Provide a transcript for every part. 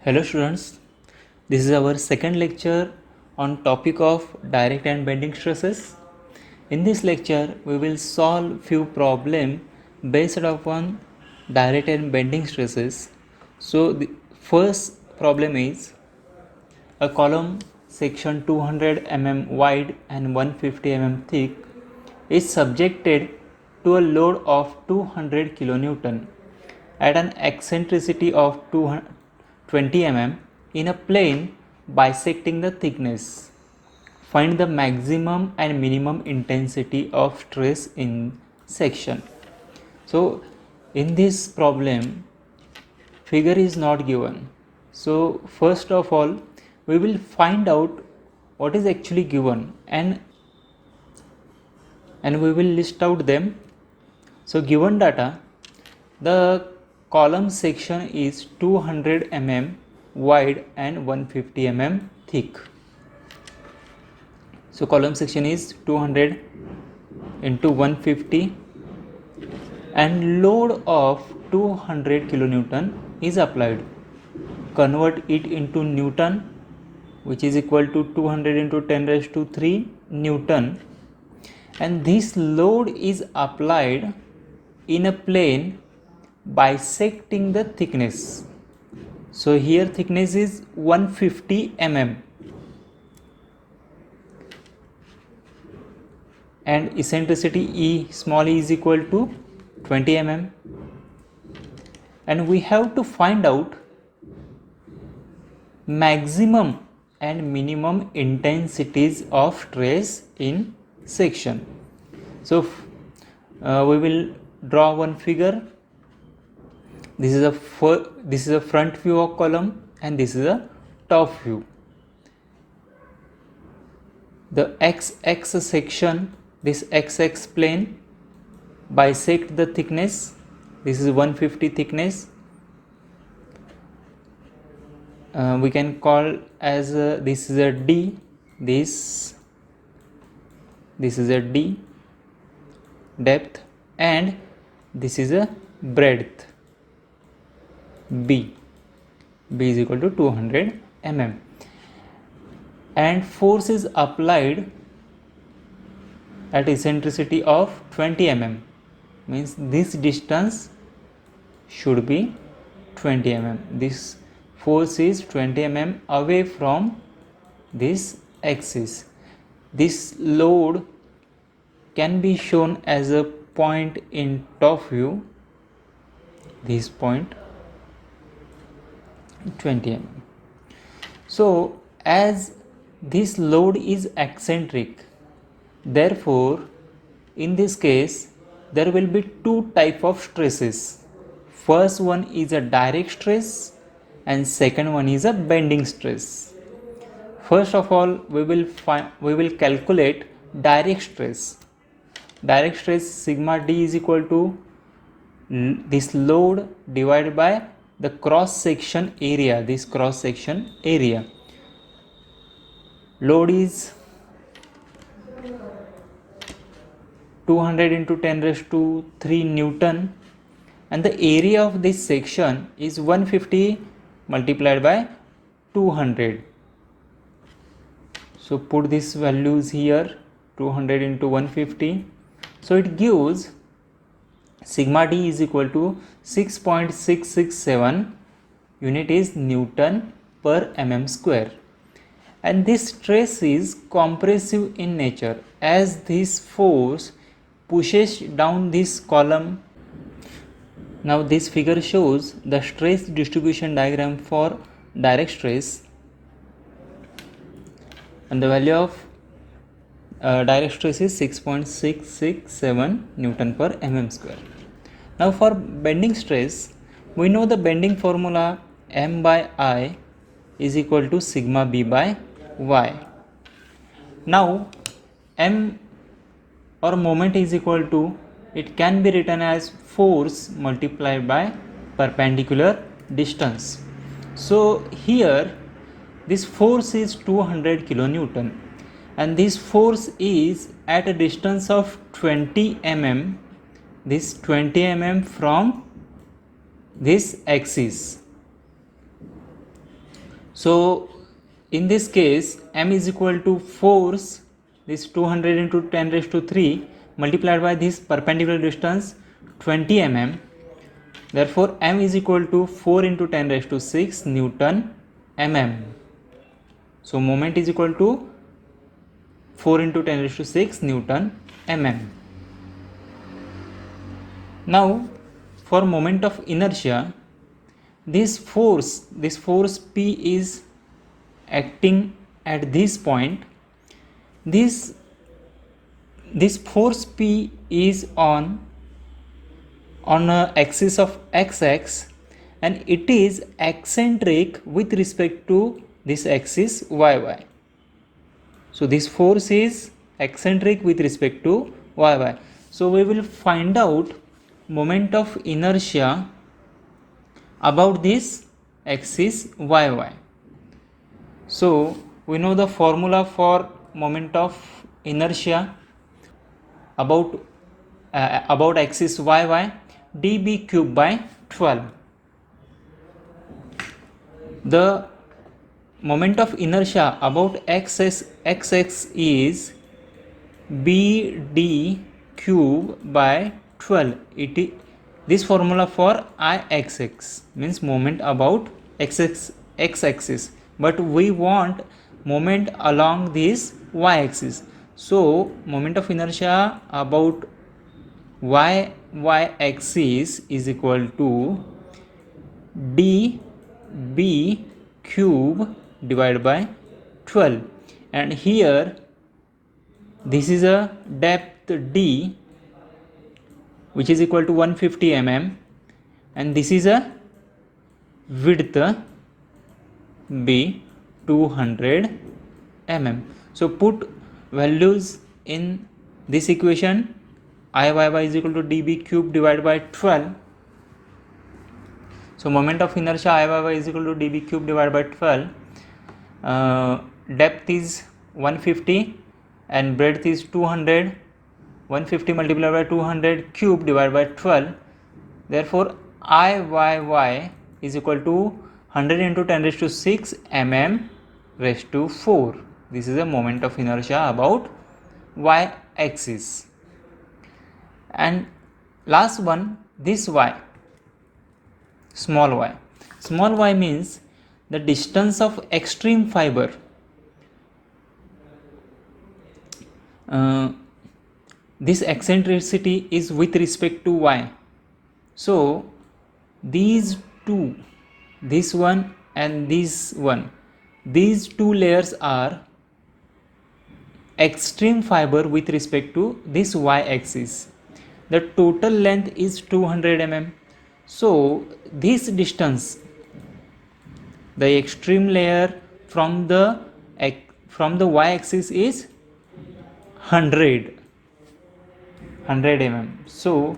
Hello students, this is our second lecture on topic of direct and bending stresses. In this lecture, we will solve few problems based upon direct and bending stresses. So the first problem is a column section 200 mm wide and 150 mm thick is subjected to a load of 200 kilonewton at an eccentricity of 20 mm in a plane bisecting the thickness. Find the maximum and minimum intensity of stress in section. So in this problem, figure is not given. So first of all, we will find out what is actually given and we will list out them. So given data, the column section is 200 mm wide and 150 mm thick. So column section is 200 into 150 and load of 200 kilonewton is applied. Convert it into Newton, which is equal to 200 into 10 raised to 3 Newton, and this load is applied in a plane bisecting the thickness. So here thickness is 150 mm and eccentricity E small e is equal to 20 mm, and we have to find out maximum and minimum intensities of stress in section. So we will draw one figure. This is a front view of column and this is a top view. The x section, this x plane bisect the thickness. This is 150 thickness. We can call as this is a D, this is a D depth, and this is a breadth B is equal to 200 mm, and force is applied at eccentricity of 20 mm, means this distance should be 20 mm. This force is 20 mm away from this axis. This load can be shown as a point in top view, this point 20 mm. So as this load is eccentric, therefore in this case there will be two type of stresses. First one is a direct stress and second one is a bending stress. First of all, we will calculate direct stress. Direct stress sigma D is equal to this load divided by the cross section area. This cross section area load is 200 into 10 raised to 3 Newton, and the area of this section is 150 multiplied by 200. So put these values here, 200 into 150. So it gives sigma D is equal to 6.667, unit is Newton per mm square. And this stress is compressive in nature, as this force pushes down this column. Now this figure shows the stress distribution diagram for direct stress, and the value of direct stress is 6.667 Newton per mm square. Now for bending stress, we know the bending formula M by I is equal to sigma B by Y. Now M or moment is equal to, it can be written as force multiplied by perpendicular distance. So here this force is 200 kilonewton and this force is at a distance of 20 mm, this 20 mm from this axis. So in this case, m is equal to force, this 200 into 10 raised to 3 multiplied by this perpendicular distance 20 mm. Therefore m is equal to 4 into 10 raised to 6 Newton mm. So moment is equal to 4 into 10 raised to 6 Newton mm. Now for moment of inertia, this force P is acting at this point. This force P is on a axis of xx, and it is eccentric with respect to this axis yy. So this force is eccentric with respect to yy. So we will find out moment of inertia about this axis yy. So we know the formula for moment of inertia about axis yy, dB cube by 12. The moment of inertia about xx is bd cube by 12. This formula for ixx means moment about x axis, but we want moment along this y axis. So moment of inertia about y axis is equal to dB cube divided by 12, and here this is a depth d which is equal to 150 mm, and this is a width b 200 mm. So put values in this equation. Iyy is equal to dB cube divided by 12. So moment of inertia Iyy is equal to dB cube divided by 12. Depth is 150 and breadth is 200. 150 multiplied by 200 cube divided by 12. Therefore Iyy is equal to 100 into 10 raised to 6 mm raised to 4. This is a moment of inertia about y axis. And last one, this y, small y. Small y means the distance of extreme fiber. This eccentricity is with respect to y. So these two, this one and this one, these two layers are extreme fiber with respect to this y axis. The total length is 200 mm. So this distance, the extreme layer from the y axis is 100 mm. So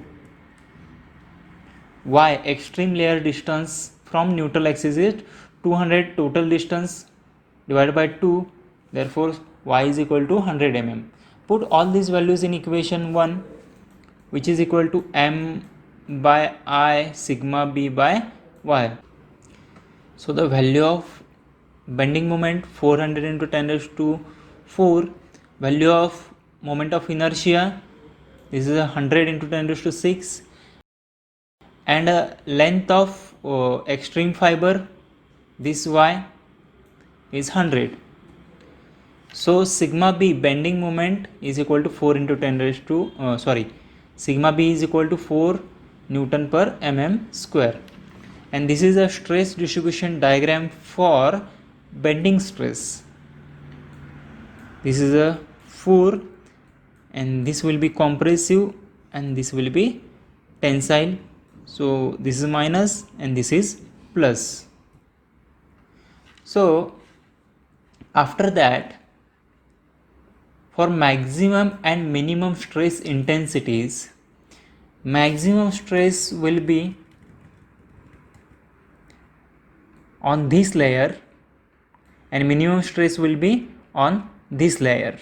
y extreme layer distance from neutral axis is 200, total distance divided by 2, therefore y is equal to 100 mm. Put all these values in equation 1, which is equal to m by I sigma b by y. So the value of bending moment 400 into 10 raised to 4, value of moment of inertia, this is 100 into 10 raised to 6, and length of extreme fiber, this y is 100. So sigma b bending moment is equal to 4 into 10 raised to sigma b is equal to 4 Newton per mm square. And this is a stress distribution diagram for bending stress. This is a 4, and this will be compressive and this will be tensile. So this is minus and this is plus. So after that, for maximum and minimum stress intensities, maximum stress will be on this layer and minimum stress will be on this layer.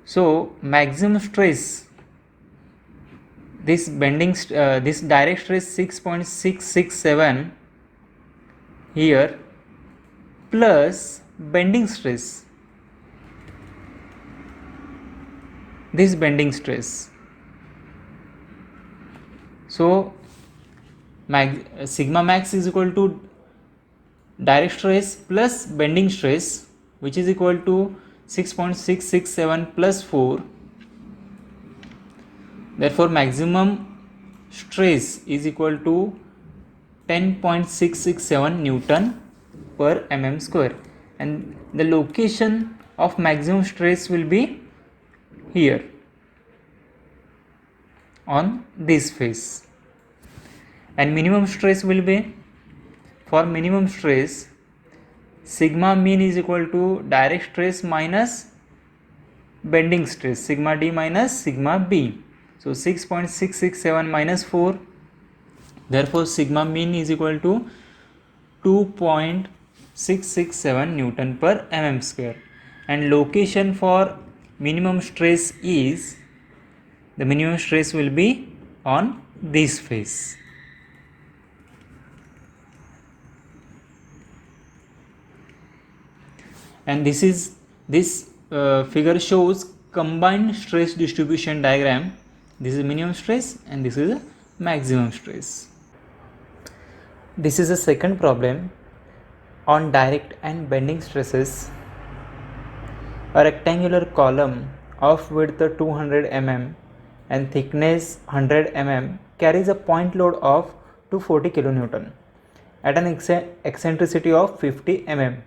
So maximum stress, this bending this direct stress 6.667 here plus bending stress, this bending stress. So sigma max is equal to direct stress plus bending stress, which is equal to 6.667 plus 4. Therefore maximum stress is equal to 10.667 Newton per mm square, and the location of maximum stress will be here on this face, and minimum stress will be, for minimum stress, sigma mean is equal to direct stress minus bending stress, sigma d minus sigma b. So 6.667 minus 4, therefore sigma mean is equal to 2.667 Newton per mm square, and location for minimum stress is, the minimum stress will be on this face. And this figure shows combined stress distribution diagram. This is minimum stress and this is maximum stress. This is the second problem on direct and bending stresses. A rectangular column of width 200 mm and thickness 100 mm carries a point load of 240 kN at an eccentricity of 50 mm.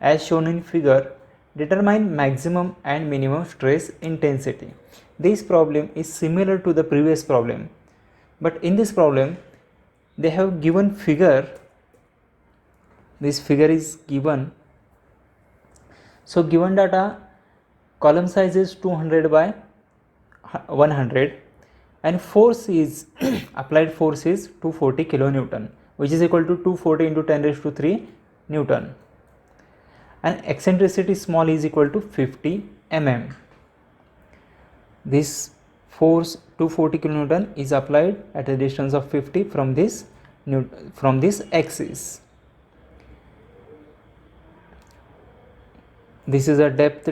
As shown in figure, determine maximum and minimum stress intensity. This problem is similar to the previous problem, but in this problem they have given figure. This figure is given. So given data, column size is 200 by 100 and force is applied force is 240 kilonewton, which is equal to 240 into 10 raised to 3 Newton, and eccentricity small is equal to 50 mm. This force 240 kilonewton is applied at a distance of 50 from this axis. This is a depth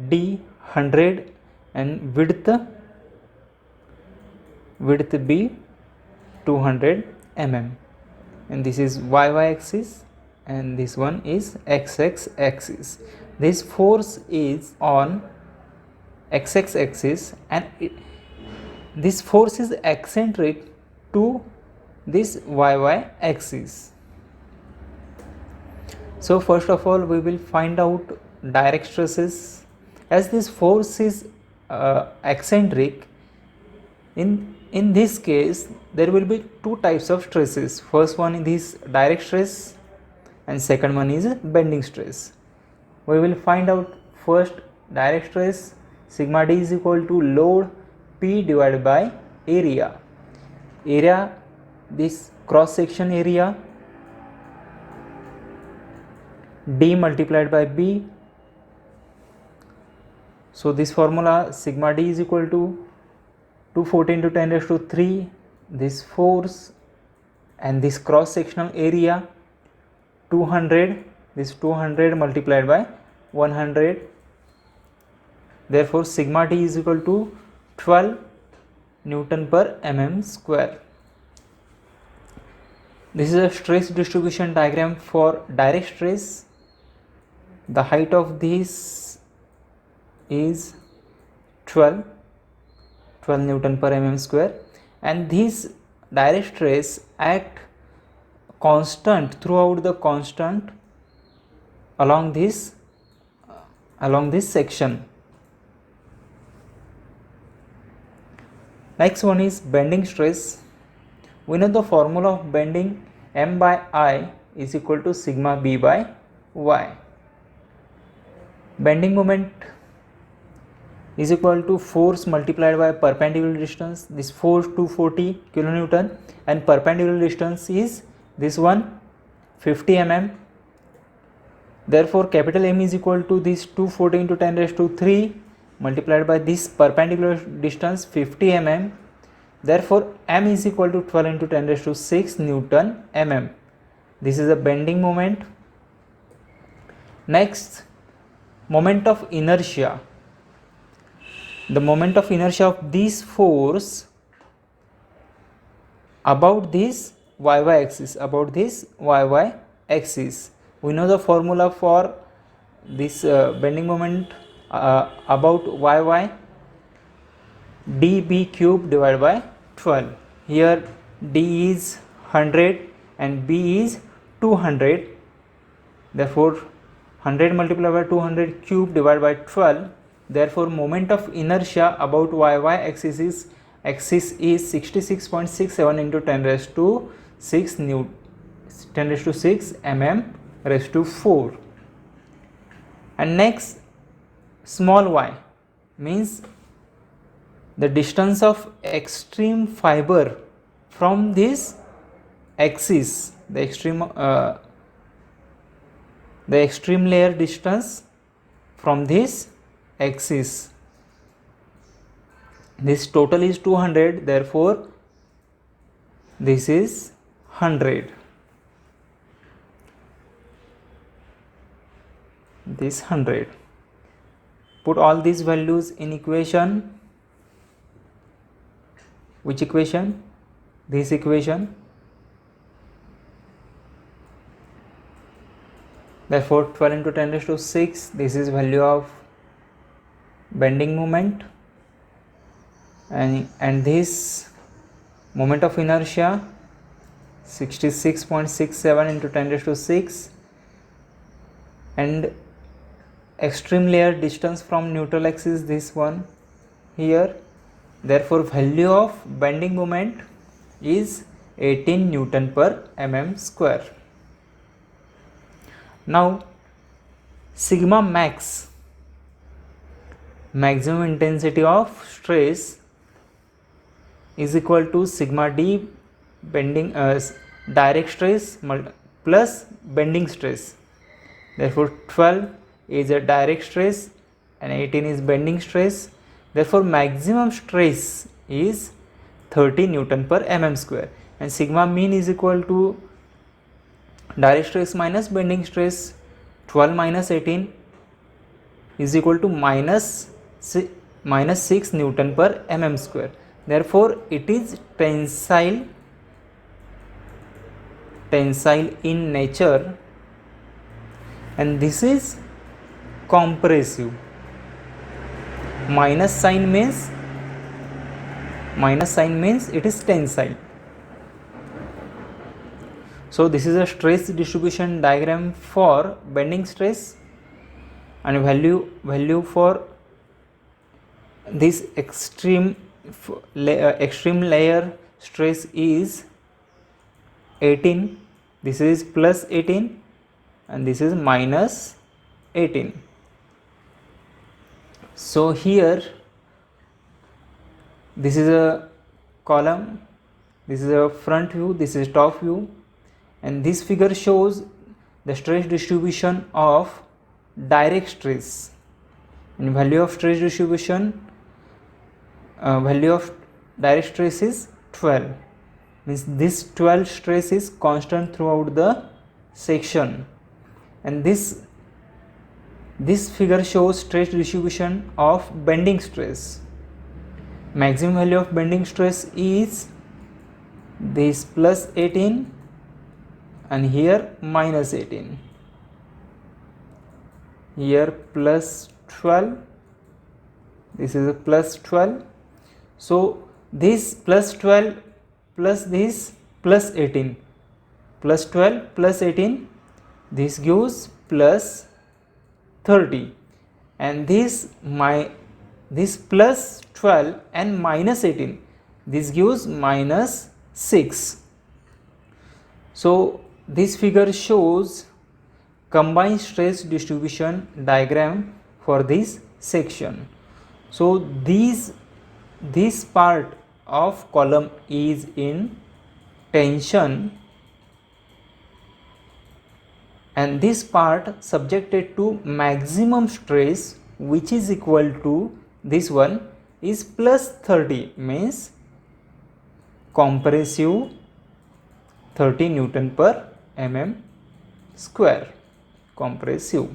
d 100 and width b 200 mm, and this is y axis and this one is x axis. This force is on x axis and this force is eccentric to this y axis. So first of all we will find out direct stresses. As this force is eccentric, in this case there will be two types of stresses. First one is this direct stress and second one is bending stress. We will find out first direct stress. Sigma d is equal to load P divided by area. This cross section area, d multiplied by b. So this formula, sigma d is equal to 240 into 10 raised to 3, this force, and this cross sectional area 200, this 200 multiplied by 100. Therefore sigma d is equal to 12 Newton per mm square. This is a stress distribution diagram for direct stress. The height of this is 12 Newton per mm square, and this direct stress act constant throughout the constant along this section. Next one is bending stress. We know the formula of bending, m by I is equal to sigma b by y. Bending moment is equal to force multiplied by perpendicular distance. This force 240 kilonewton and perpendicular distance is this one 50 mm. Therefore capital M is equal to this 240 into 10 raised to 3 multiplied by this perpendicular distance 50 mm. Therefore m is equal to 12 into 10 raised to 6 Newton mm. This is a bending moment. Next, moment of inertia. The moment of inertia of this force about this y-y axis, we know the formula for this bending moment about y-y, db cube divided by 12. Here d is 100 and b is 200, therefore 100 multiplied by 200 cube divided by 12. Therefore moment of inertia about y-y axis is 66.67 into 10 raised to 6 mm raised to 4. And next, small y means the distance of extreme fiber from this axis, the extreme layer distance from this axis. This total is 200, therefore this is 100. This 100. Put all these values in equation. Which equation? This equation. Therefore 12 into 10 raised to 6, this is value of bending moment, and this moment of inertia 66.67 into 10 raised to 6, and extreme layer distance from neutral axis, this one here. Therefore value of bending moment is 18 Newton per mm square. Now sigma max, maximum intensity of stress, is equal to sigma d bending direct stress plus bending stress. Therefore 12 is a direct stress and 18 is bending stress. Therefore maximum stress is 30 Newton per mm square, and sigma mean is equal to direct stress minus bending stress. 12 minus 18 is equal to minus 6 Newton per mm square. Therefore it is tensile in nature, and this is compressive. Minus sign means it is tensile. So this is a stress distribution diagram for bending stress, and value for this extreme layer stress is 18. This is plus 18 and this is minus 18. So here this is a column, this is a front view, this is top view, and this figure shows the stress distribution of direct stress, and value of stress distribution, value of direct stress is 12, means this 12 stress is constant throughout the section, and this figure shows stress distribution of bending stress. Maximum value of bending stress is this plus 18 and here minus 18, here plus 12, this is a plus 12. So this plus 12 plus this plus 18, plus 12 plus 18, this gives plus 30, and this plus 12 and minus 18, this gives minus 6. So this figure shows combined stress distribution diagram for this section. So this part of column is in tension, and this part subjected to maximum stress, which is equal to this one is plus 30, means compressive 30 Newton per mm square compressive.